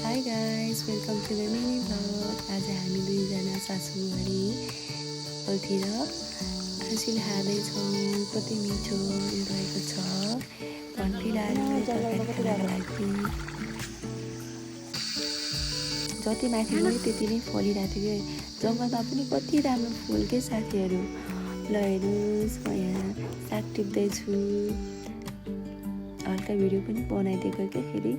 High guys, welcome to the mini vlog. आज हामी दुईजना सासूबुढीतिर खसी खाँदैछौँ। कति मिठो रहेको छ। घन्टी लाग्यो तरकारी खानको लागि। जति माथि गयो त्यति नै फलिरहेको थियो कि जङ्गलमा पनि कति राम्रो फुल के साथीहरू। ल हेर्नुहोस्, म यहाँ साग टिप्दैछु। हल्का भिडियो पनि बनाइदिएको क्या फेरि।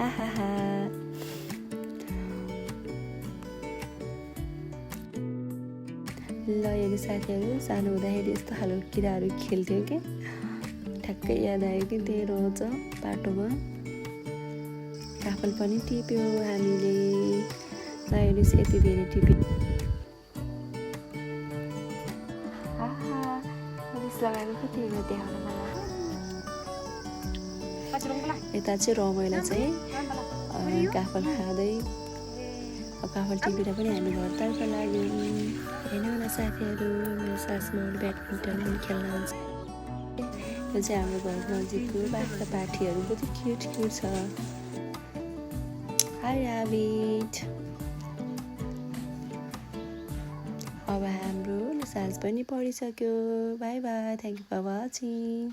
आहाहा, ल हेर्नु साथीहरू, सानो हुँदाखेरि यस्तो खालको किराहरू खेल्थ्यो कि ठ्याक्कै याद आयो कि त्यही रोज बाटोमा काफल पनि टिप्यो हामीले। ल हेर्नुहोस्, यति धेरै टिप्यो। आहा, रिस लगाएको कति देखाउनु मलाई। यता चाहिँ रमाइलो चाहिँ काफल खाँदै काफल टिपेर पनि हामी घरतर्फ लाग्यौँ। हेर्नु न साथीहरू, मेरो सासमा ब्याडमिन्टन पनि खेल्न आउँछ। यो चाहिँ हाम्रो घर नजिकको बाख्रा पाठीहरू कति क्युट क्युट छ। Hi rabbit. अब हाम्रो साँझ पनि परिसक्यो। Bye bye, thank you for watching.